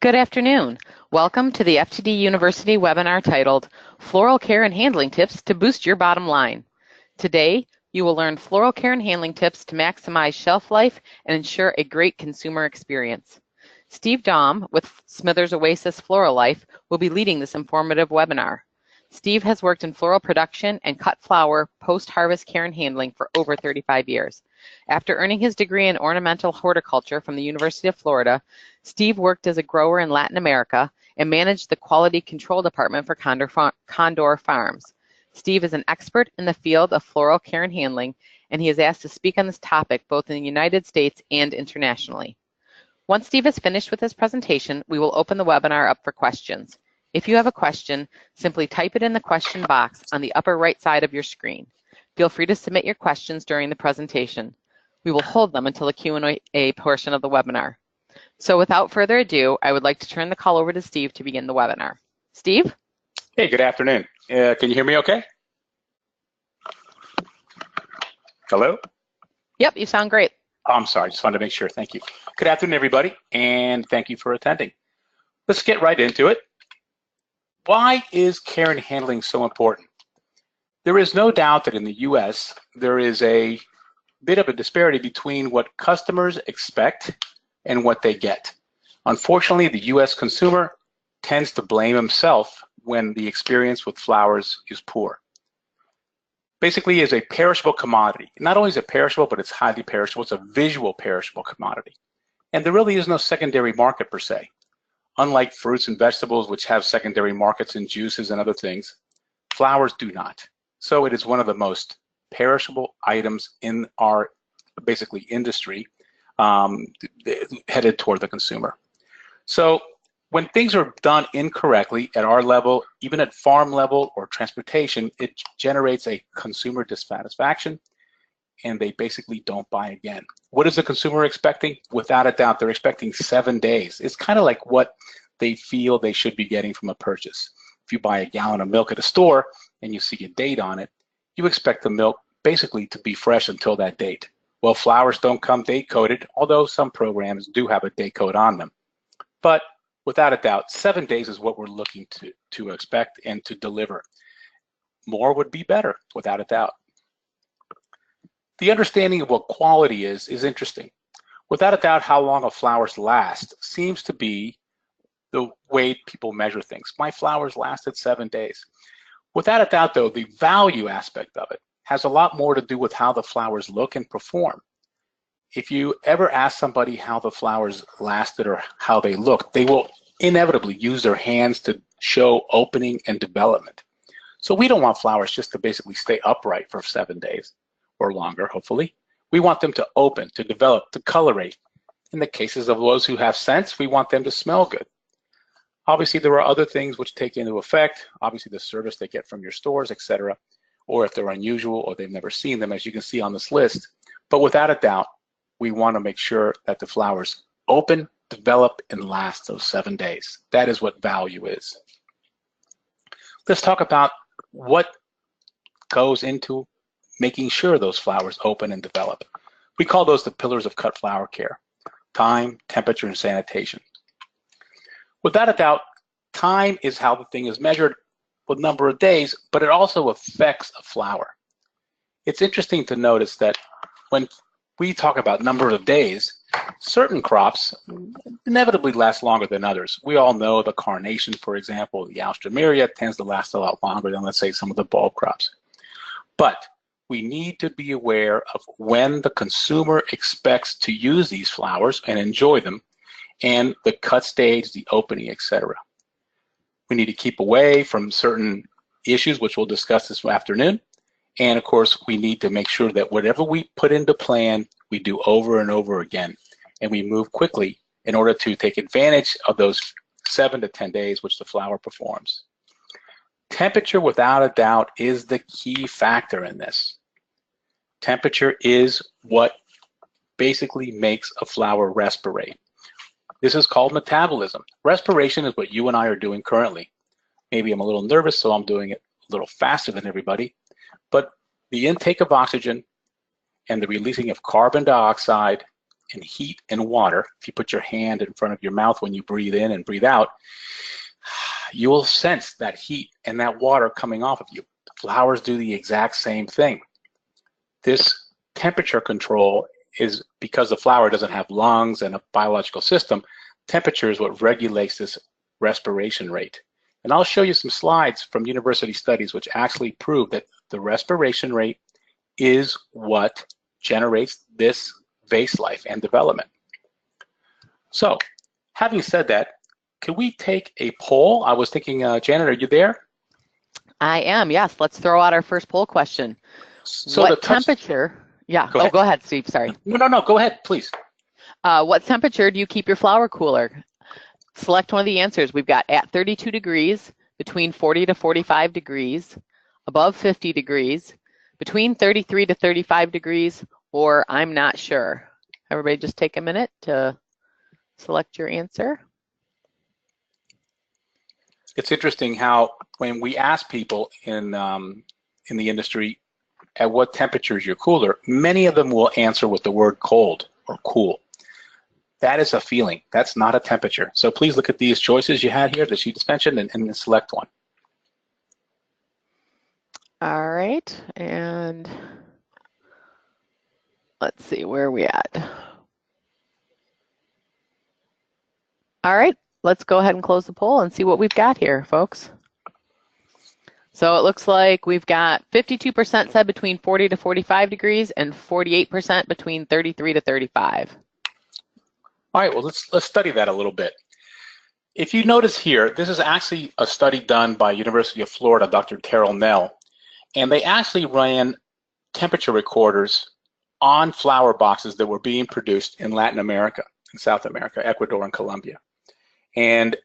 Good afternoon. Welcome to the FTD University webinar titled Floral Care and Handling Tips to Boost Your Bottom Line. Today, you will learn floral care and handling tips to maximize shelf life and ensure a great consumer experience. Steve Daum with Smithers Oasis Floralife will be leading this informative webinar. Steve has worked in floral production and cut flower post-harvest care and handling for over 35 years. After earning his degree in ornamental horticulture from the University of Florida, Steve worked as a grower in Latin America and managed the quality control department for Condor Farms. Steve is an expert in the field of floral care and handling, and he is asked to speak on this topic both in the United States and internationally. Once Steve is finished with his presentation, we will open the webinar up for questions. If you have a question, simply type it in the question box on the upper right side of your screen. Feel free to submit your questions during the presentation. We will hold them until the Q&A portion of the webinar. So without further ado, I would like to turn the call over to Steve to begin the webinar. Steve? Hey, good afternoon. Can you hear me okay? Hello? Yep, you sound great. Oh, I'm sorry, just wanted to make sure. Thank you. Good afternoon, everybody, and thank you for attending. Let's get right into it. Why is care and handling so important? There is no doubt that in the US, there is a bit of a disparity between what customers expect and what they get. Unfortunately, the US consumer tends to blame himself when the experience with flowers is poor. Basically, it's a perishable commodity. Not only is it perishable, but it's highly perishable. It's a visual perishable commodity. And there really is no secondary market per se. Unlike fruits and vegetables, which have secondary markets in juices and other things, flowers do not. So it is one of the most perishable items in our basically industry headed toward the consumer. So when things are done incorrectly at our level, even at farm level or transportation, it generates a consumer dissatisfaction and they basically don't buy again. What is the consumer expecting? Without a doubt, they're expecting 7 days. It's kind of like what they feel they should be getting from a purchase. If you buy a gallon of milk at a store and you see a date on it, you expect the milk basically to be fresh until that date. Well, flowers don't come date coded, although some programs do have a date code on them. But without a doubt, 7 days is what we're looking to expect and to deliver. More would be better, without a doubt. The understanding of what quality is interesting. Without a doubt, how long a flowers last seems to be the way people measure things. My flowers lasted 7 days. Without a doubt, though, the value aspect of it has a lot more to do with how the flowers look and perform. If you ever ask somebody how the flowers lasted or how they look, they will inevitably use their hands to show opening and development. So we don't want flowers just to basically stay upright for 7 days or longer, hopefully. We want them to open, to develop, to colorate. In the cases of those who have scents, we want them to smell good. Obviously, there are other things which take into effect, obviously the service they get from your stores, etc., or if they're unusual or they've never seen them, as you can see on this list. But without a doubt, we want to make sure that the flowers open, develop, and last those 7 days. That is what value is. Let's talk about what goes into making sure those flowers open and develop. We call those the pillars of cut flower care: time, temperature, and sanitation. Without a doubt, time is how the thing is measured with number of days, but it also affects a flower. It's interesting to notice that when we talk about number of days, certain crops inevitably last longer than others. We all know the carnation, for example, the alstroemeria tends to last a lot longer than, let's say, some of the bulb crops. But we need to be aware of when the consumer expects to use these flowers and enjoy them, and the cut stage, the opening, etc. We need to keep away from certain issues, which we'll discuss this afternoon. And of course, we need to make sure that whatever we put into plan, we do over and over again. And we move quickly in order to take advantage of those 7 to 10 days which the flower performs. Temperature, without a doubt, is the key factor in this. Temperature is what basically makes a flower respirate. This is called metabolism. Respiration is what you and I are doing currently. Maybe I'm a little nervous, so I'm doing it a little faster than everybody. But the intake of oxygen and the releasing of carbon dioxide and heat and water, if you put your hand in front of your mouth when you breathe in and breathe out, you will sense that heat and that water coming off of you. The flowers do the exact same thing. This temperature control is because the flower doesn't have lungs and a biological system. Temperature is what regulates this respiration rate. And I'll show you some slides from university studies which actually prove that the respiration rate is what generates this vase life and development. So, having said that, can we take a poll? I was thinking, Janet, are you there? I am, yes. Let's throw out our first poll question. So what temperature? Yeah. Go ahead. Go ahead, Steve. Sorry. No. Go ahead, please. What temperature do you keep your flower cooler? Select one of the answers. We've got at 32 degrees, between 40 to 45 degrees, above 50 degrees, between 33 to 35 degrees, or I'm not sure. Everybody just take a minute to select your answer. It's interesting how when we ask people in the industry at what temperature is your cooler, many of them will answer with the word cold or cool. That is a feeling. That's not a temperature. So please look at these choices you had here that she just mentioned and select one. All right, and let's see, where are we at? All right, let's go ahead and close the poll and see what we've got here, folks. So it looks like we've got 52% said between 40 to 45 degrees and 48% between 33 to 35. All right, well, let's study that a little bit. If you notice here, this is actually a study done by University of Florida, Dr. Carol Nell, and they actually ran temperature recorders on flower boxes that were being produced in Latin America, in South America, Ecuador, and Colombia. And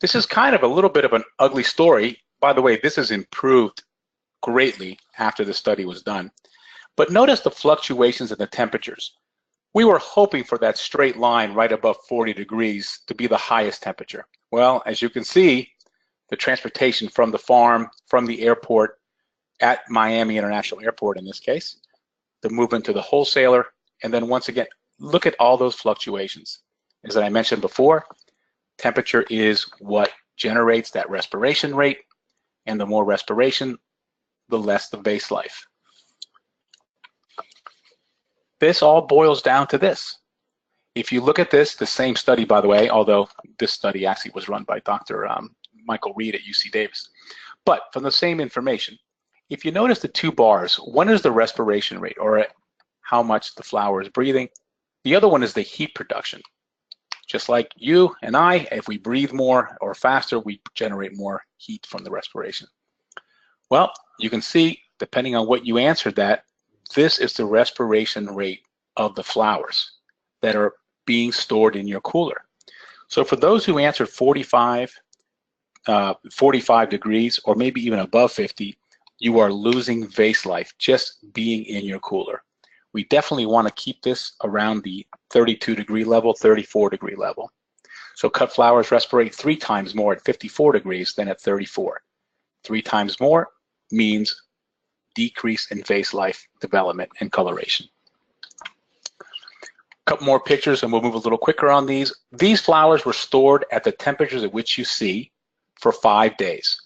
this is kind of a little bit of an ugly story. By the way, this has improved greatly after the study was done. But notice the fluctuations in the temperatures. We were hoping for that straight line right above 40 degrees to be the highest temperature. Well, as you can see, the transportation from the farm, from the airport, at Miami International Airport in this case, the movement to the wholesaler, and then once again, look at all those fluctuations. As I mentioned before, temperature is what generates that respiration rate, and the more respiration, the less the vase life. This all boils down to this. If you look at this, the same study, by the way, although this study actually was run by Dr. Michael Reed at UC Davis, but from the same information, if you notice the two bars, one is the respiration rate, or how much the flower is breathing. The other one is the heat production. Just like you and I, if we breathe more or faster, we generate more heat from the respiration. Well, you can see, depending on what you answered that, this is the respiration rate of the flowers that are being stored in your cooler. So for those who answered 45 degrees, or maybe even above 50, you are losing vase life just being in your cooler. We definitely want to keep this around the 32 degree level, 34 degree level. So cut flowers respirate 3 times more at 54 degrees than at 34. 3 times more means decrease in vase life development and coloration. A couple more pictures and we'll move a little quicker on these. These flowers were stored at the temperatures at which you see for 5 days.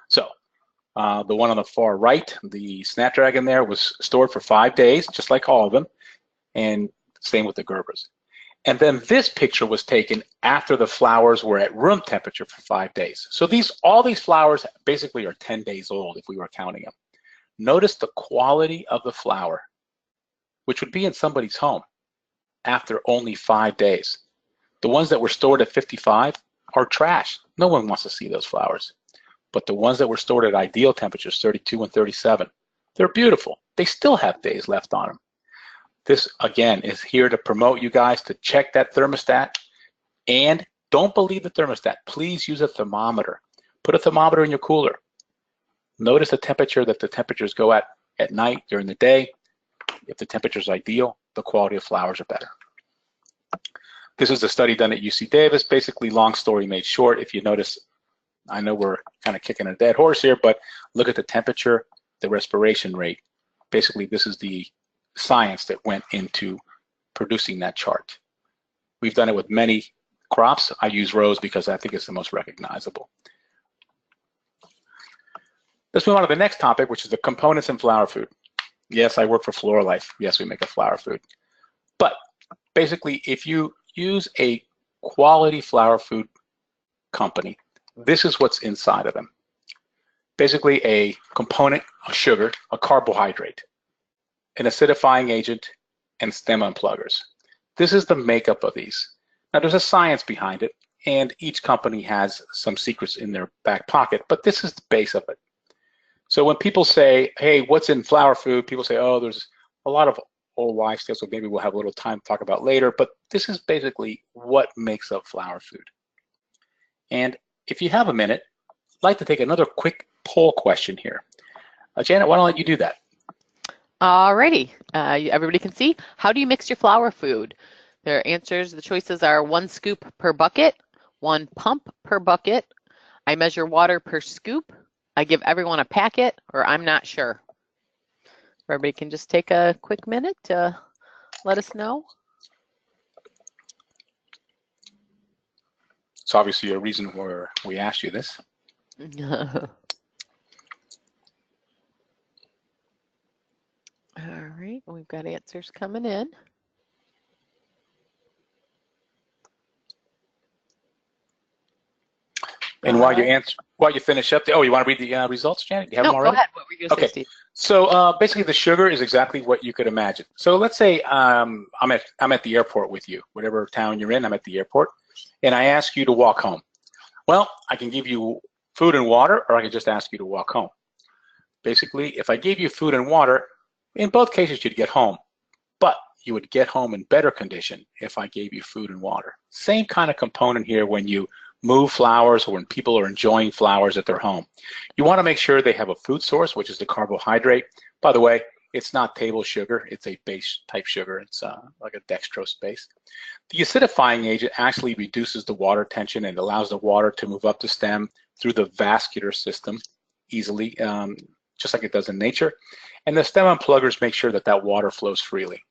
So the one on the far right, the snapdragon there, was stored for 5 days, just like all of them, and same with the Gerbers. And then this picture was taken after the flowers were at room temperature for 5 days. So all these flowers basically are 10 days old if we were counting them. Notice the quality of the flower, which would be in somebody's home after only 5 days. The ones that were stored at 55 are trash. No one wants to see those flowers. But the ones that were stored at ideal temperatures, 32 and 37, they're beautiful. They still have days left on them. This, again, is here to promote you guys to check that thermostat. And don't believe the thermostat. Please use a thermometer. Put a thermometer in your cooler. Notice the temperature that the temperatures go at night, during the day. If the temperature is ideal, the quality of flowers are better. This is a study done at UC Davis. Basically, long story made short. If you notice, I know we're kind of kicking a dead horse here, but look at the temperature, the respiration rate. Basically, this is the science that went into producing that chart. We've done it with many crops. I use rose because I think it's the most recognizable. Let's move on to the next topic, which is the components in flower food. Yes, I work for Floralife. Yes, we make a flower food. But basically, if you use a quality flower food company, this is what's inside of them. Basically, a component, a sugar, a carbohydrate, an acidifying agent, and stem unpluggers. This is the makeup of these. Now, there's a science behind it, and each company has some secrets in their back pocket, but this is the base of it. So when people say, hey, what's in flower food? People say, oh, there's a lot of old wives' tales, so maybe we'll have a little time to talk about later, but this is basically what makes up flower food. And if you have a minute, I'd like to take another quick poll question here. Janet, why don't I let you do that? Alrighty, everybody can see. How do you mix your flower food? Their answers, the choices are 1 scoop per bucket, 1 pump per bucket, I measure water per scoop, I give everyone a packet, or I'm not sure. Everybody can just take a quick minute to let us know. It's obviously a reason where we asked you this. All right, we've got answers coming in. And while you finish up, you want to read the results, Janet? You have them already? Go ahead. What were you going to say, Steve? So basically, the sugar is exactly what you could imagine. So let's say I'm at the airport with you, whatever town you're in. I'm at the airport, and I ask you to walk home. Well, I can give you food and water, or I can just ask you to walk home. Basically, if I gave you food and water, in both cases you'd get home, but you would get home in better condition if I gave you food and water. Same kind of component here when you move flowers or when people are enjoying flowers at their home. You want to make sure they have a food source, which is the carbohydrate. By the way, it's not table sugar, it's a base type sugar. It's like a dextrose base. The acidifying agent actually reduces the water tension and allows the water to move up the stem through the vascular system easily, just like it does in nature. And the stem unpluggers make sure that that water flows freely.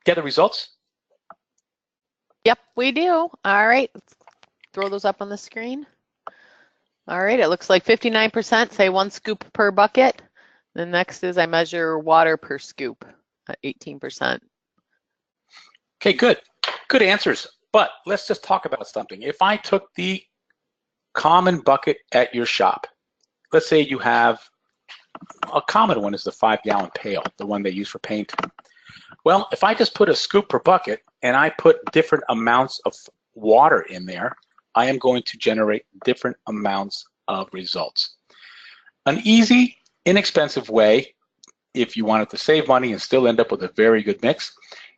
Get the results? Yep, we do. All right, let's throw those up on the screen. All right, it looks like 59% say 1 scoop per bucket. The next is I measure water per scoop, 18%. Okay, good. Good answers. But let's just talk about something. If I took the common bucket at your shop, let's say you have a common one is the 5-gallon pail, the one they use for paint. Well, if I just put a scoop per bucket and I put different amounts of water in there, I am going to generate different amounts of results. An easy, inexpensive way, if you wanted to save money and still end up with a very good mix,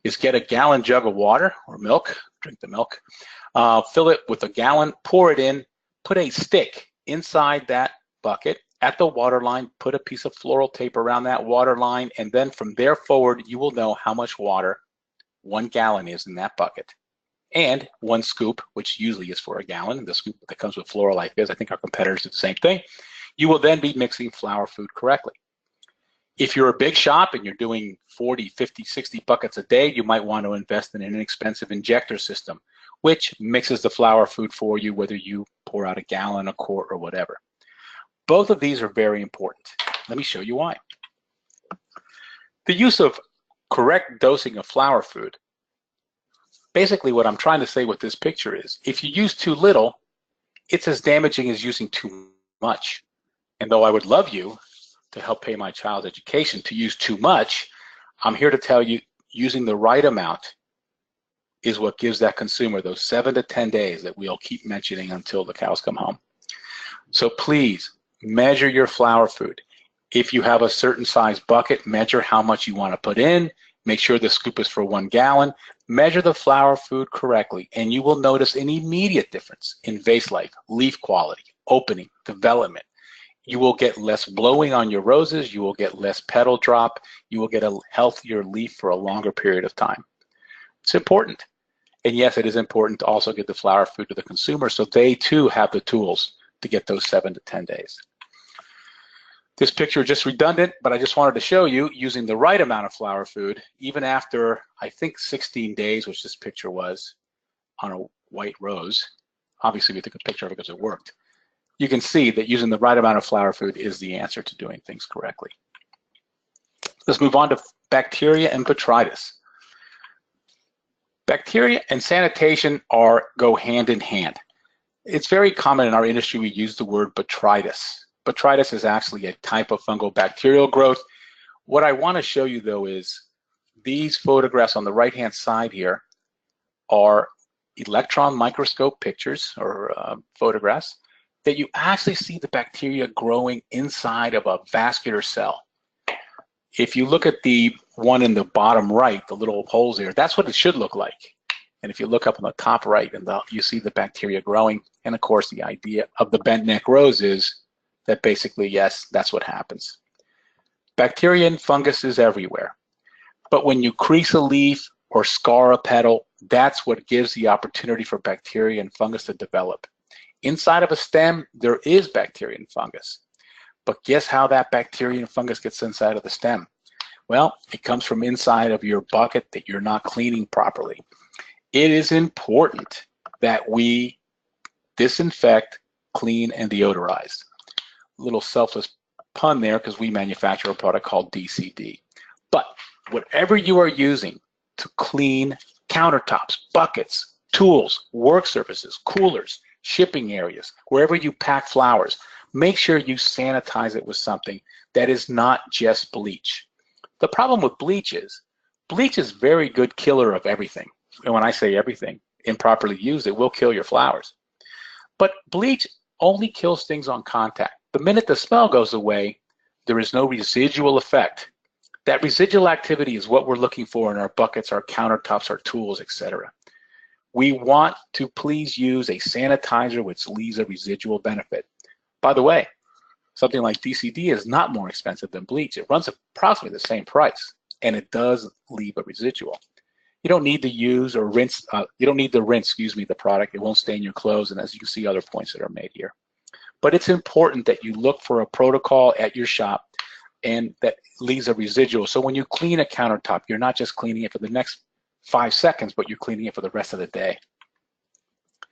is get a gallon jug of water or milk, drink the milk, fill it with a gallon, pour it in, put a stick inside that bucket at the water line, put a piece of floral tape around that water line, and then from there forward, you will know how much water 1 gallon is in that bucket. And 1 scoop, which usually is for a gallon, the scoop that comes with Floralife is, I think our competitors do the same thing, you will then be mixing flower food correctly. If you're a big shop and you're doing 40, 50, 60 buckets a day, you might want to invest in an inexpensive injector system, which mixes the flower food for you, whether you pour out a gallon, a quart, or whatever. Both of these are very important. Let me show you why. The use of correct dosing of flower food, basically what I'm trying to say with this picture is, if you use too little, it's as damaging as using too much. And though I would love you to help pay my child's education to use too much, I'm here to tell you using the right amount is what gives that consumer those 7 to 10 days that we'll keep mentioning until the cows come home. So please measure your flower food. If you have a certain size bucket, measure how much you want to put in. Make sure the scoop is for 1 gallon. Measure the flower food correctly, and you will notice an immediate difference in vase life, leaf quality, opening, development. You will get less blowing on your roses. You will get less petal drop. You will get a healthier leaf for a longer period of time. It's important. And yes, it is important to also get the flower food to the consumer so they too have the tools to get those 7 to 10 days. This picture is just redundant, but I just wanted to show you using the right amount of flower food, even after, I think, 16 days, which this picture was, on a white rose. Obviously, we took a picture of it because it worked. You can see that using the right amount of flower food is the answer to doing things correctly. Let's move on to bacteria and botrytis. Bacteria and sanitation go hand in hand. It's very common in our industry we use the word botrytis. Botrytis is actually a type of fungal bacterial growth. What I want to show you, though, is these photographs on the right-hand side here are electron microscope pictures or photographs that you actually see the bacteria growing inside of a vascular cell. If you look at the one in the bottom right, the little holes there, that's what it should look like. And if you look up on the top right, you see the bacteria growing. And of course, the idea of the bent neck rose is that basically, yes, that's what happens. Bacteria and fungus is everywhere. But when you crease a leaf or scar a petal, that's what gives the opportunity for bacteria and fungus to develop. Inside of a stem, there is bacteria and fungus. But guess how that bacteria and fungus gets inside of the stem? Well, it comes from inside of your bucket that you're not cleaning properly. It is important that we disinfect, clean, and deodorize. Little selfless pun there because we manufacture a product called DCD. But whatever you are using to clean countertops, buckets, tools, work surfaces, coolers, shipping areas, wherever you pack flowers, make sure you sanitize it with something that is not just bleach. The problem with bleach is very good killer of everything. And when I say everything, improperly used, it will kill your flowers. But bleach only kills things on contact. The minute the smell goes away, there is no residual effect. That residual activity is what we're looking for in our buckets, our countertops, our tools, etc. We want to please use a sanitizer which leaves a residual benefit. By the way, something like DCD is not more expensive than bleach. It runs approximately the same price, and it does leave a residual. You don't need to use or rinse, the product. It won't stain your clothes, and as you can see, other points that are made here. But it's important that you look for a protocol at your shop and that leaves a residual. So when you clean a countertop, you're not just cleaning it for the next 5 seconds, but you're cleaning it for the rest of the day. A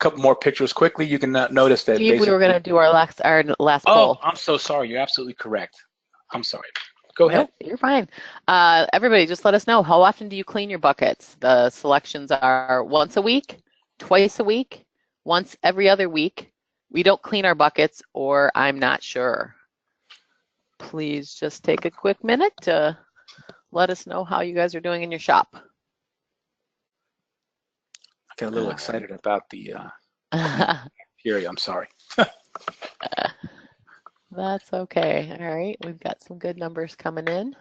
couple more pictures quickly. You can notice that Steve, we were going to do our last poll. Oh, I'm so sorry. You're absolutely correct. I'm sorry. Go ahead. Nope, you're fine. Everybody, just let us know, how often do you clean your buckets? The selections are once a week, twice a week, once every other week. We don't clean our buckets, or I'm not sure. Please just take a quick minute to let us know how you guys are doing in your shop. I got a little excited about the bacteria. I'm sorry. That's okay. All right, we've got some good numbers coming in.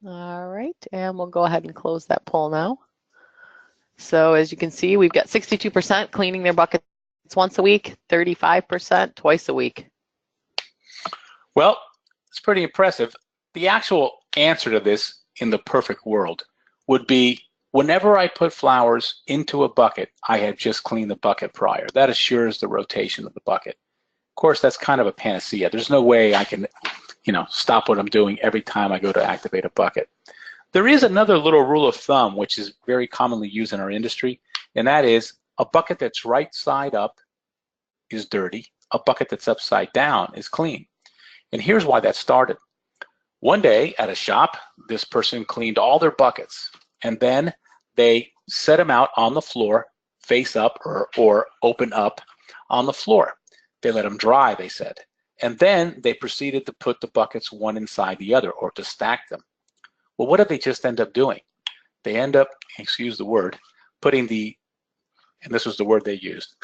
All right, and we'll go ahead and close that poll now. So as you can see, we've got 62% cleaning their buckets once a week, 35% twice a week. Well, it's pretty impressive. The actual answer to this in the perfect world would be whenever I put flowers into a bucket, I had just cleaned the bucket prior. That assures the rotation of the bucket. Of course, that's kind of a panacea. There's no way I can, stop what I'm doing every time I go to activate a bucket. There is another little rule of thumb, which is very commonly used in our industry, and that is a bucket that's right side up is dirty. A bucket that's upside down is clean. And here's why that started. One day at a shop, this person cleaned all their buckets, and then they set them out on the floor, face up or open up on the floor. They let them dry, they said. And then they proceeded to put the buckets one inside the other, or to stack them. Well, what did they just end up doing? They end up, excuse the word, putting the, and this was the word they used,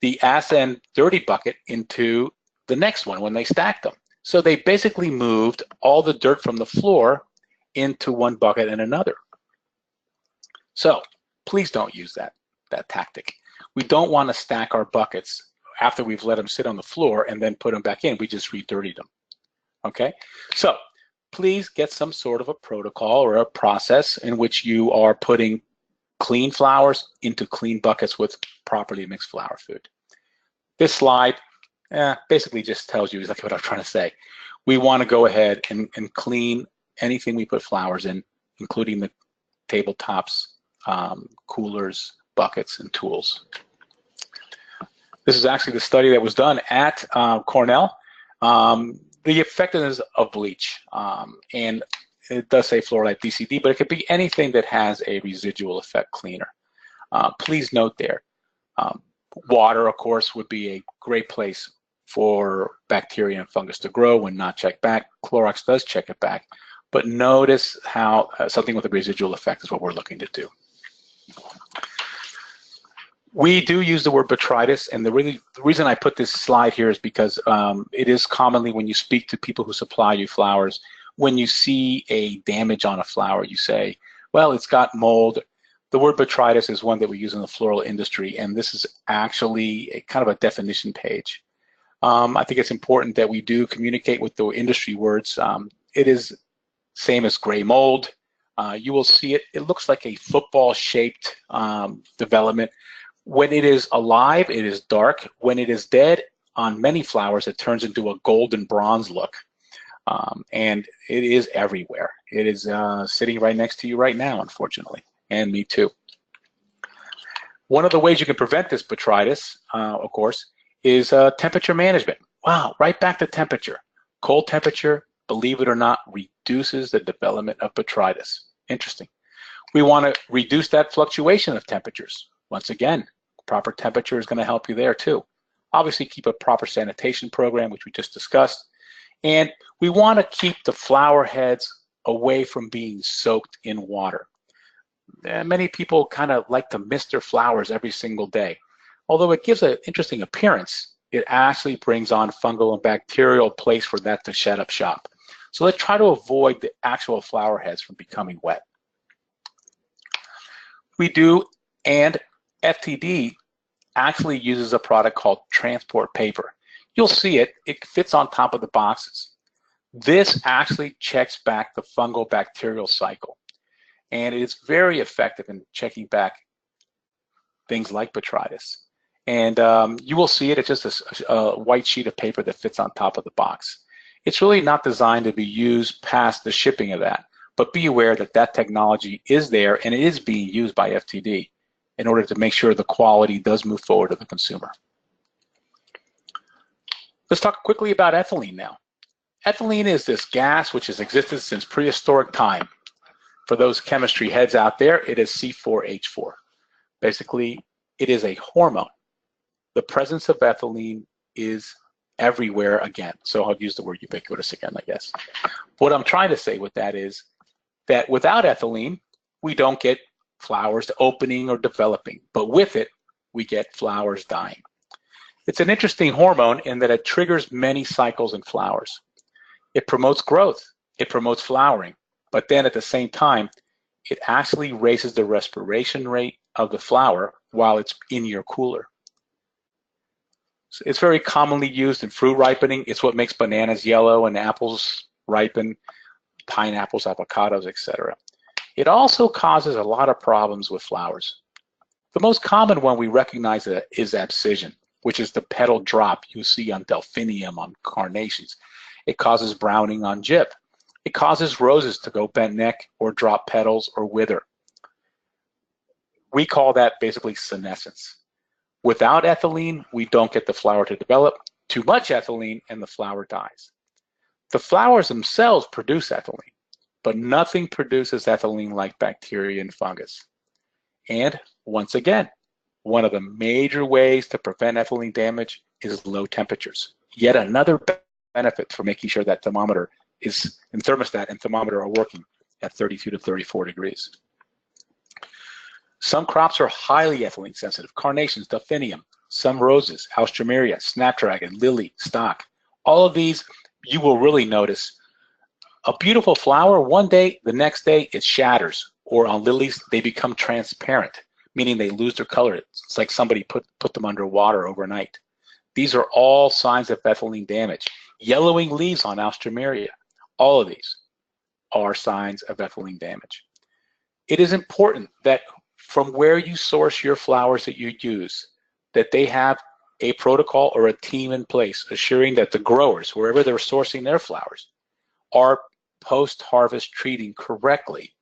the ass end dirty bucket into the next one when they stacked them. So they basically moved all the dirt from the floor into one bucket and another. So please don't use that tactic. We don't want to stack our buckets after we've let them sit on the floor and then put them back in. We just re-dirtied them. Okay? So please get some sort of a protocol or a process in which you are putting clean flowers into clean buckets with properly mixed flower food. This slide Basically just tells you exactly what I'm trying to say. We want to go ahead and clean anything we put flowers in, including the tabletops, coolers, buckets, and tools. This is actually the study that was done at Cornell. The effectiveness of bleach, and it does say Floralife DCD, but it could be anything that has a residual effect cleaner. Please note there, water, of course, would be a great place for bacteria and fungus to grow when not checked back. Clorox does check it back, but notice how something with a residual effect is what we're looking to do. We do use the word botrytis, and the reason I put this slide here is because it is commonly when you speak to people who supply you flowers, when you see a damage on a flower, you say, well, it's got mold. The word botrytis is one that we use in the floral industry, and this is actually a kind of a definition page. I think it's important that we do communicate with the industry words. It is same as gray mold. You will see it. It looks like a football-shaped development. When it is alive, it is dark. When it is dead, on many flowers, it turns into a golden bronze look. And it is everywhere. It is sitting right next to you right now, unfortunately, and me too. One of the ways you can prevent this botrytis, of course, is temperature management. Wow, right back to temperature. Cold temperature, believe it or not, reduces the development of botrytis. Interesting. We want to reduce that fluctuation of temperatures. Once again, proper temperature is going to help you there too. Obviously, keep a proper sanitation program, which we just discussed. And we want to keep the flower heads away from being soaked in water. Many people kind of like to mist their flowers every single day. Although it gives an interesting appearance, it actually brings on fungal and bacterial place for that to shut up shop. So let's try to avoid the actual flower heads from becoming wet. We do, and FTD actually uses a product called transport paper. You'll see it, it fits on top of the boxes. This actually checks back the fungal bacterial cycle. And it is very effective in checking back things like botrytis. And you will see it, it's just a white sheet of paper that fits on top of the box. It's really not designed to be used past the shipping of that, but be aware that that technology is there and it is being used by FTD in order to make sure the quality does move forward to the consumer. Let's talk quickly about ethylene now. Ethylene is this gas which has existed since prehistoric time. For those chemistry heads out there, it is C4H4. Basically, it is a hormone. The presence of ethylene is everywhere again. So I'll use the word ubiquitous again, I guess. What I'm trying to say with that is that without ethylene, we don't get flowers opening or developing, but with it, we get flowers dying. It's an interesting hormone in that it triggers many cycles in flowers. It promotes growth, it promotes flowering, but then at the same time, it actually raises the respiration rate of the flower while it's in your cooler. So it's very commonly used in fruit ripening. It's what makes bananas yellow and apples ripen, pineapples, avocados, etc. It also causes a lot of problems with flowers. The most common one we recognize is abscission, which is the petal drop you see on delphinium, on carnations. It causes browning on gyp. It causes roses to go bent neck or drop petals or wither. We call that basically senescence. Without ethylene, we don't get the flower to develop. Too much ethylene and the flower dies. The flowers themselves produce ethylene, but nothing produces ethylene like bacteria and fungus. And once again, one of the major ways to prevent ethylene damage is low temperatures. Yet another benefit for making sure that thermometer is, and thermostat and thermometer are working at 32 to 34 degrees. Some crops are highly ethylene sensitive: carnations, delphinium, some roses, alstroemeria, snapdragon, lily, stock. All of these you will really notice. A beautiful flower, one day, the next day, it shatters. Or on lilies, they become transparent, meaning they lose their color. It's like somebody put them under water overnight. These are all signs of ethylene damage. Yellowing leaves on alstroemeria, all of these are signs of ethylene damage. It is important that from where you source your flowers that you use, that they have a protocol or a team in place, assuring that the growers, wherever they're sourcing their flowers, are post-harvest treating correctly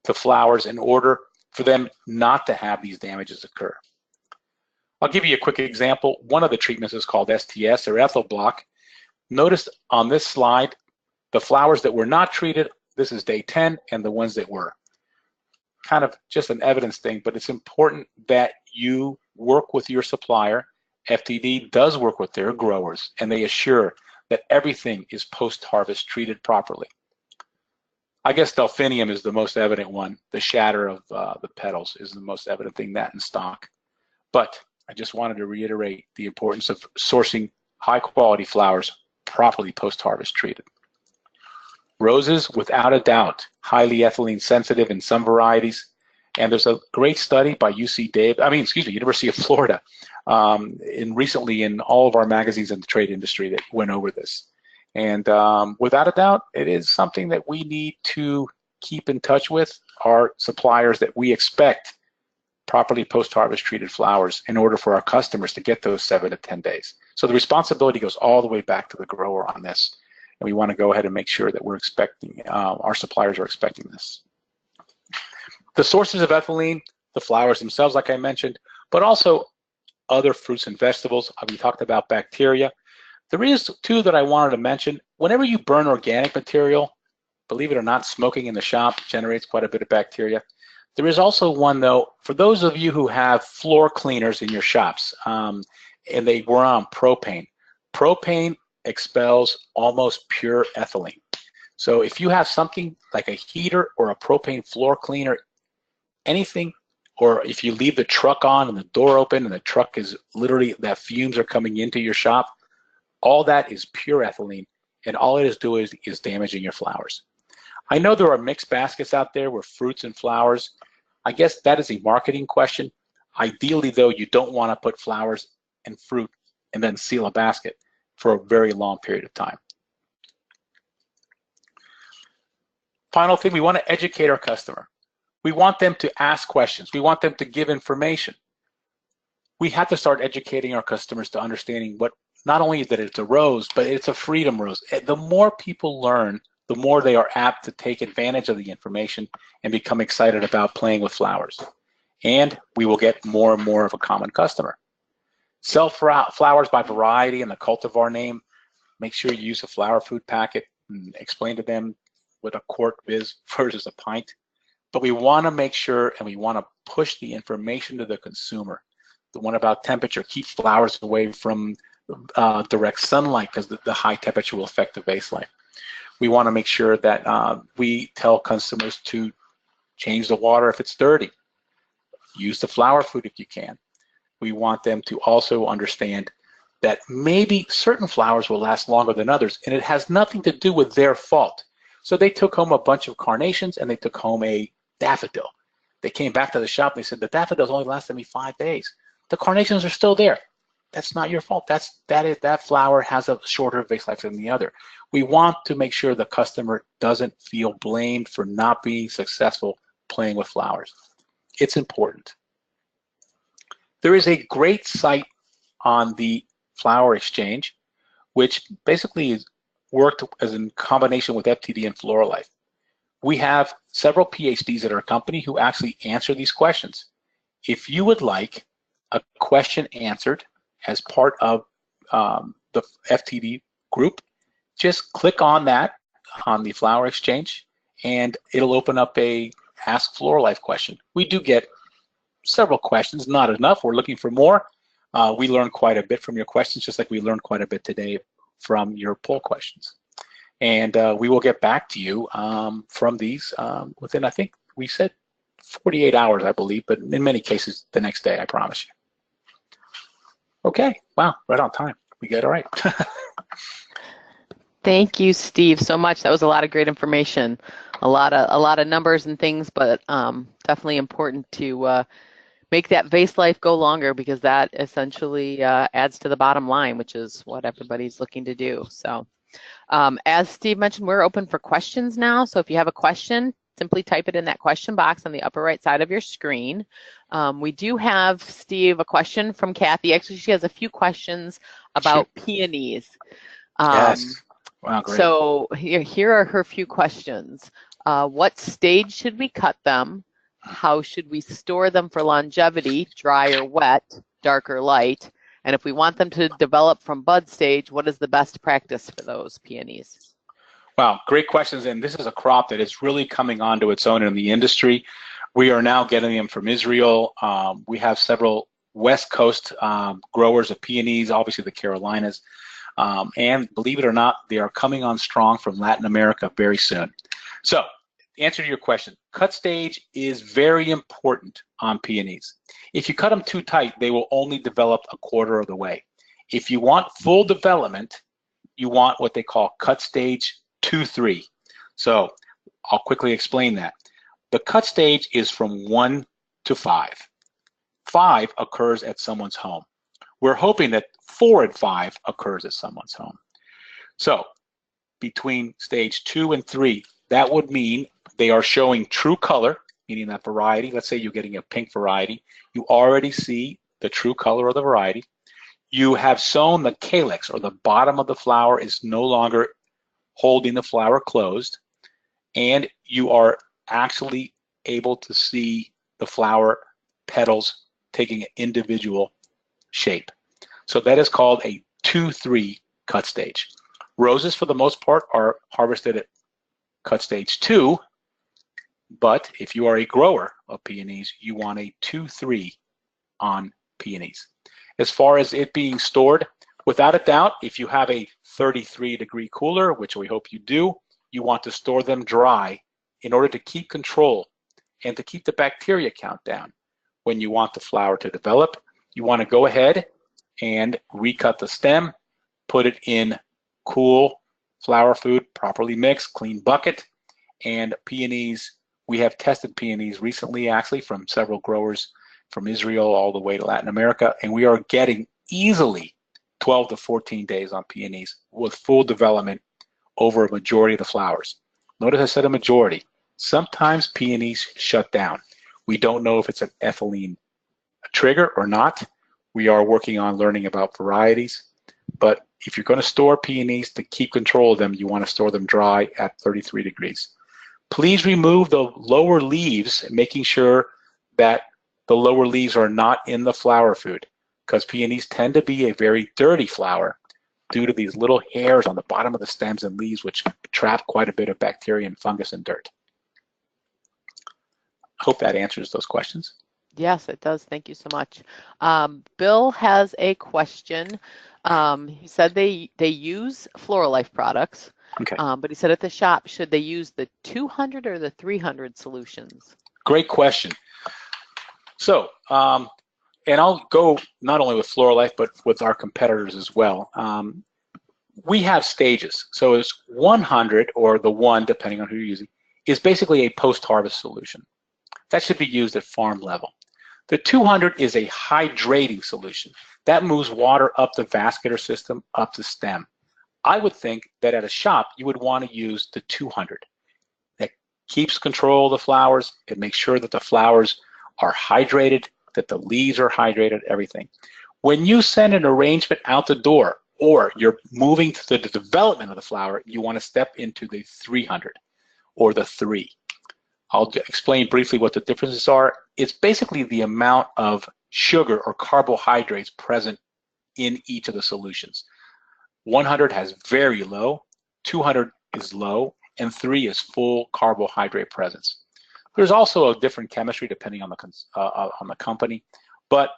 the flowers in order for them not to have these damages occur. I'll give you a quick example. One of the treatments is called STS, or ethyl block. Notice on this slide, the flowers that were not treated, this is day 10, and the ones that were. Kind of just an evidence thing, but it's important that you work with your supplier. FTD does work with their growers, and they assure that everything is post-harvest treated properly. I guess delphinium is the most evident one. The shatter of the petals is the most evident thing, that in stock. But I just wanted to reiterate the importance of sourcing high-quality flowers properly post-harvest treated. Roses, without a doubt, highly ethylene sensitive in some varieties. And there's a great study by University of Florida, recently in all of our magazines in the trade industry that went over this. And without a doubt, it is something that we need to keep in touch with our suppliers, that we expect properly post-harvest treated flowers in order for our customers to get those 7 to 10 days. So the responsibility goes all the way back to the grower on this. And we want to go ahead and make sure that we're expecting, our suppliers are expecting this. The sources of ethylene, the flowers themselves, like I mentioned, but also other fruits and vegetables. We talked about bacteria. There is two that I wanted to mention. Whenever you burn organic material, believe it or not, smoking in the shop generates quite a bit of bacteria. There is also one, though, for those of you who have floor cleaners in your shops, and they were on propane. Propane expels almost pure ethylene. So if you have something like a heater or a propane floor cleaner, anything, or if you leave the truck on and the door open and the truck is literally, that fumes are coming into your shop, all that is pure ethylene, and all it is doing is damaging your flowers. I know there are mixed baskets out there with fruits and flowers. I guess that is a marketing question. Ideally, though, you don't want to put flowers and fruit and then seal a basket for a very long period of time. Final thing, we want to educate our customer. We want them to ask questions. We want them to give information. We have to start educating our customers to understanding what, not only that it's a rose, but it's a freedom rose. The more people learn, the more they are apt to take advantage of the information and become excited about playing with flowers. And we will get more and more of a common customer. Sell flowers by variety and the cultivar name. Make sure you use a flower food packet and explain to them what a quart is versus a pint. But we want to make sure, and we want to push the information to the consumer. The one about temperature, keep flowers away from direct sunlight, because the high temperature will affect the vase life. We want to make sure that we tell customers to change the water if it's dirty. Use the flower food if you can. We want them to also understand that maybe certain flowers will last longer than others, and it has nothing to do with their fault. So they took home a bunch of carnations and they took home a daffodil. They came back to the shop and they said, the daffodils only lasted me 5 days. The carnations are still there. That's not your fault. That flower has a shorter vase life than the other. We want to make sure the customer doesn't feel blamed for not being successful playing with flowers. It's important. There is a great site on the Flower Exchange, which basically is worked as in combination with FTD and Floralife. We have several PhDs at our company who actually answer these questions. If you would like a question answered as part of the FTD group, just click on that on the Flower Exchange and it'll open up a Ask Floralife question. We do get several questions, not enough. We're looking for more. We learned quite a bit from your questions, just like we learned quite a bit today from your poll questions. And we will get back to you from these within, I think we said 48 hours, I believe, but in many cases the next day, I promise you. Okay, wow, right on time. We got it right. Thank you, Steve, so much. That was a lot of great information, a lot of numbers and things, but definitely important to make that vase life go longer, because that essentially adds to the bottom line, which is what everybody's looking to do. So as Steve mentioned, we're open for questions now. So if you have a question, simply type it in that question box on the upper right side of your screen. We do have, Steve, a question from Kathy. Actually, she has a few questions about peonies. Yes. Wow, great. So here are her few questions. What stage should we cut them? How should we store them for longevity, dry or wet, dark or light? And if we want them to develop from bud stage, what is the best practice for those peonies? Wow, great questions. And this is a crop that is really coming onto its own in the industry. We are now getting them from Israel. We have several West Coast growers of peonies, obviously the Carolinas. And believe it or not, they are coming on strong from Latin America very soon. So, answer to your question, cut stage is very important on peonies. If you cut them too tight, they will only develop a quarter of the way. If you want full development, you want what they call cut stage 2-3. So I'll quickly explain that. The cut stage is from 1 to 5. 5 occurs at someone's home. We're hoping that 4 and 5 occurs at someone's home. So between stage 2 and 3, that would mean they are showing true color, meaning that variety. Let's say you're getting a pink variety. You already see the true color of the variety. You have sown the calyx, or the bottom of the flower is no longer holding the flower closed, and you are actually able to see the flower petals taking an individual shape. So that is called a 2-3 cut stage. Roses, for the most part, are harvested at cut stage 2, but if you are a grower of peonies, you want a 2-3 on peonies. As far as it being stored, without a doubt, if you have a 33-degree cooler, which we hope you do, you want to store them dry in order to keep control and to keep the bacteria count down. When you want the flower to develop, you want to go ahead and recut the stem, put it in cool flower food, properly mixed, clean bucket. And peonies, we have tested peonies recently, actually, from several growers from Israel all the way to Latin America, and we are getting easily 12 to 14 days on peonies with full development over a majority of the flowers. Notice I said a majority. Sometimes peonies shut down. We don't know if it's an ethylene trigger or not. We are working on learning about varieties, but if you're going to store peonies to keep control of them, you want to store them dry at 33 degrees. Please remove the lower leaves, making sure that the lower leaves are not in the flower food, because peonies tend to be a very dirty flower due to these little hairs on the bottom of the stems and leaves, which trap quite a bit of bacteria and fungus and dirt. I hope that answers those questions. Yes, it does. Thank you so much. Bill has a question. He said they use Floralife products, Okay. But he said at the shop, should they use the 200 or the 300 solutions? Great question. So, and I'll go not only with Floralife, but with our competitors as well. We have stages. So it's 100, or the 1, depending on who you're using, is basically a post-harvest solution. That should be used at farm level. The 200 is a hydrating solution. That moves water up the vascular system, up the stem. I would think that at a shop, you would want to use the 200. That keeps control of the flowers. It makes sure that the flowers are hydrated, that the leaves are hydrated, everything. When you send an arrangement out the door, or you're moving to the development of the flower, you want to step into the 300 or the 3. I'll explain briefly what the differences are. It's basically the amount of sugar or carbohydrates present in each of the solutions. 100 has very low, 200 is low, and 3 is full carbohydrate presence. There's also a different chemistry depending on the company, but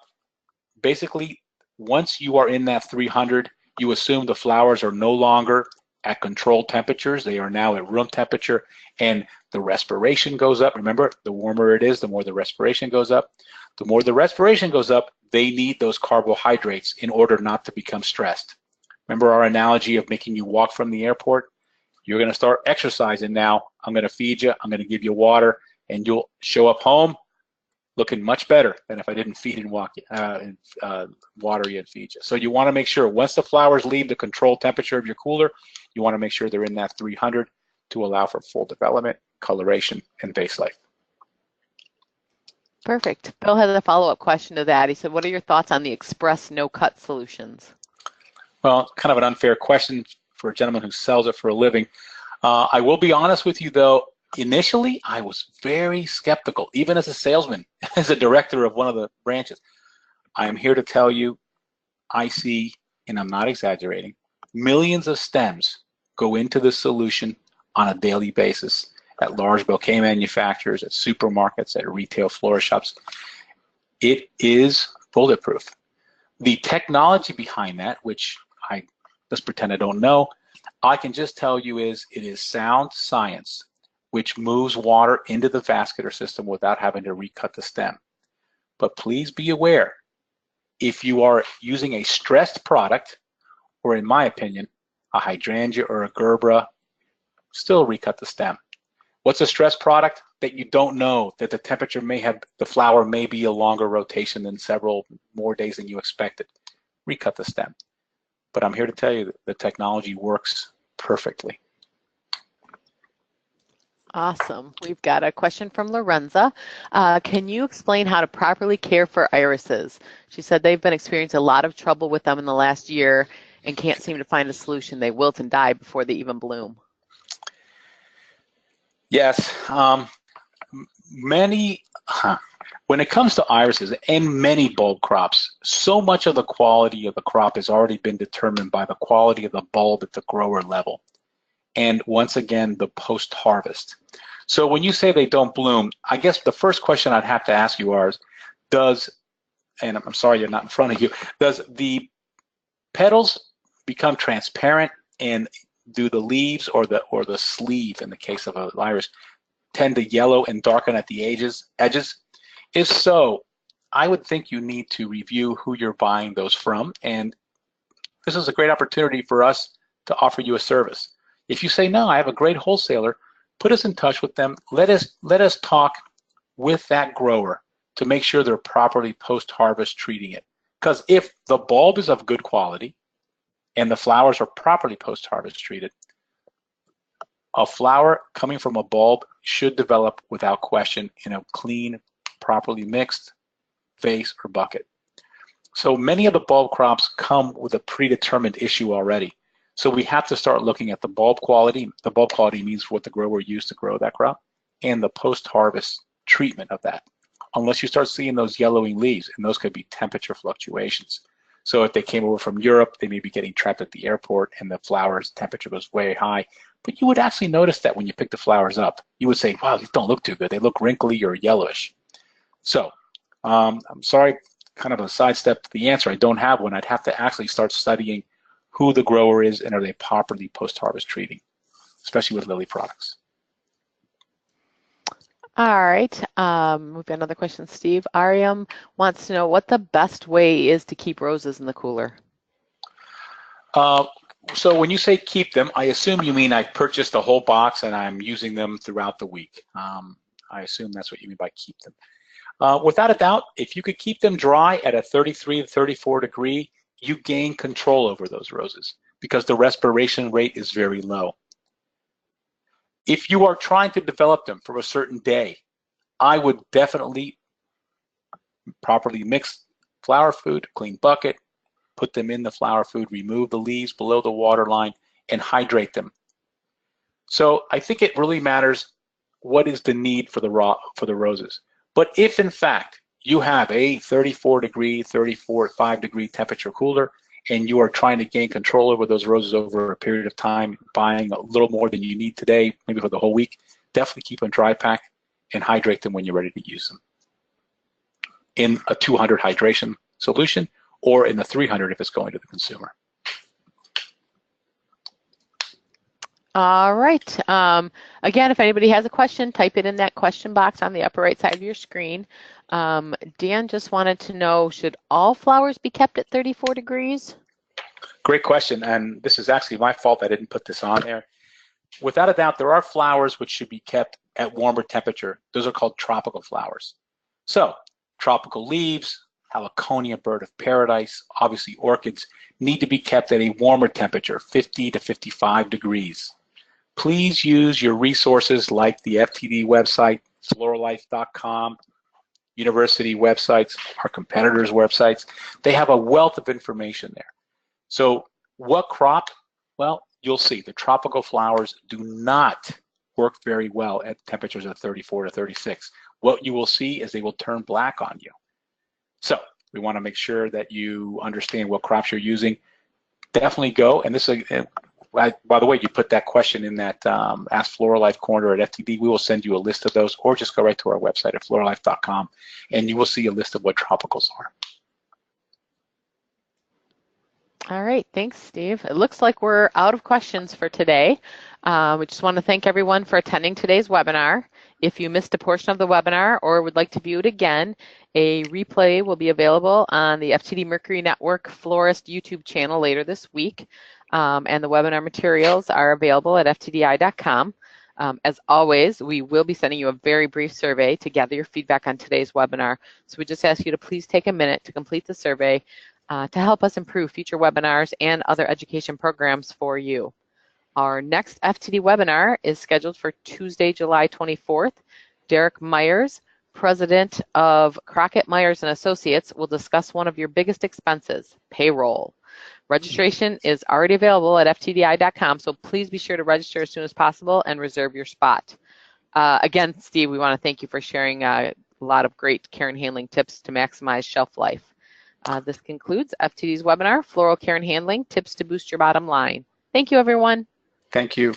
basically, once you are in that 300, you assume the flowers are no longer at controlled temperatures. They are now at room temperature, and the respiration goes up. Remember, the warmer it is, the more the respiration goes up. The more the respiration goes up, they need those carbohydrates in order not to become stressed. Remember our analogy of making you walk from the airport? You're going to start exercising now. I'm going to feed you. I'm going to give you water, and you'll show up home looking much better than if I didn't feed and water you and feed you. So you want to make sure once the flowers leave the controlled temperature of your cooler, you want to make sure they're in that 300. to allow for full development, coloration, and base life. Perfect. Bill had a follow-up question to that. He said, what are your thoughts on the express no-cut solutions? Well, kind of an unfair question for a gentleman who sells it for a living. I will be honest with you, though. Initially, I was very skeptical, even as a salesman, as a director of one of the branches. I am here to tell you, I see, and I'm not exaggerating, millions of stems go into the solution on a daily basis at large bouquet manufacturers, at supermarkets, at retail florist shops. It is bulletproof. The technology behind that, which I just pretend I don't know, I can just tell you it is sound science, which moves water into the vascular system without having to recut the stem. But please be aware, if you are using a stressed product, or in my opinion, a hydrangea or a gerbera, still recut the stem. What's a stressed product? That you don't know that the temperature the flower may be a longer rotation than several more days than you expected. Recut the stem. But I'm here to tell you that the technology works perfectly. Awesome. We've got a question from Lorenza. Can you explain how to properly care for irises? She said they've been experiencing a lot of trouble with them in the last year and can't seem to find a solution. They wilt and die before they even bloom. Yes. When it comes to irises and many bulb crops, so much of the quality of the crop has already been determined by the quality of the bulb at the grower level. And once again, the post-harvest. So when you say they don't bloom, I guess the first question I'd have to ask you is, and I'm sorry you're not in front of you, does the petals become transparent, and do the leaves or the sleeve, in the case of an iris, tend to yellow and darken at the edges? If so, I would think you need to review who you're buying those from, and this is a great opportunity for us to offer you a service. If you say, no, I have a great wholesaler, put us in touch with them. Let us talk with that grower to make sure they're properly post-harvest treating it. Because if the bulb is of good quality and the flowers are properly post-harvest treated, a flower coming from a bulb should develop without question in a clean, properly mixed vase or bucket. So many of the bulb crops come with a predetermined issue already. So we have to start looking at the bulb quality. The bulb quality means what the grower used to grow that crop, and the post-harvest treatment of that. Unless you start seeing those yellowing leaves, and those could be temperature fluctuations. So if they came over from Europe, they may be getting trapped at the airport and the flowers temperature was way high. But you would actually notice that when you pick the flowers up. You would say, wow, these don't look too good. They look wrinkly or yellowish. So I'm sorry, kind of a sidestep to the answer. I don't have one. I'd have to actually start studying who the grower is and are they properly post-harvest treating, especially with lily products. All right. We've got another question, Steve. Ariam wants to know what the best way is to keep roses in the cooler. So when you say keep them, I assume you mean I purchased a whole box and I'm using them throughout the week. I assume that's what you mean by keep them. Without a doubt, if you could keep them dry at a 33 to 34 degree, you gain control over those roses because the respiration rate is very low. If you are trying to develop them for a certain day, I would definitely properly mix flower food, clean bucket, put them in the flower food, remove the leaves below the water line, and hydrate them. So I think it really matters what is the need for the roses. But if in fact you have a 34 degree, 5 degree temperature cooler, and you are trying to gain control over those roses over a period of time, buying a little more than you need today, maybe for the whole week, definitely keep them dry pack and hydrate them when you're ready to use them. In a 200 hydration solution or in the 300 if it's going to the consumer. All right. Again, if anybody has a question, type it in that question box on the upper right side of your screen. Dan just wanted to know, should all flowers be kept at 34 degrees? Great question, and this is actually my fault I didn't put this on there. Without a doubt, there are flowers which should be kept at warmer temperature. Those are called tropical flowers. So, tropical leaves, Heliconia, bird of paradise, obviously orchids, need to be kept at a warmer temperature, 50 to 55 degrees. Please use your resources like the FTD website, Floralife.com, university websites, our competitors' websites. They have a wealth of information there. So what crop? Well, you'll see the tropical flowers do not work very well at temperatures of 34 to 36. What you will see is they will turn black on you. So we want to make sure that you understand what crops you're using. Definitely go, and this is, by the way, you put that question in that Ask Floralife corner at FTD. We will send you a list of those, or just go right to our website at floralife.com, and you will see a list of what tropicals are. All right, thanks, Steve. It looks like we're out of questions for today. We just want to thank everyone for attending today's webinar. If you missed a portion of the webinar or would like to view it again, a replay will be available on the FTD Mercury Network Florist YouTube channel later this week, and the webinar materials are available at ftdi.com. As always, we will be sending you a very brief survey to gather your feedback on today's webinar. So we just ask you to please take a minute to complete the survey to help us improve future webinars and other education programs for you. Our next FTD webinar is scheduled for Tuesday, July 24th. Derek Myers, president of Crockett Myers & Associates, will discuss one of your biggest expenses, payroll. Registration is already available at ftdi.com, so please be sure to register as soon as possible and reserve your spot. Again, Steve, we want to thank you for sharing a lot of great care and handling tips to maximize shelf life. This concludes FTD's webinar, Floral Care and Handling, Tips to Boost Your Bottom Line. Thank you, everyone. Thank you.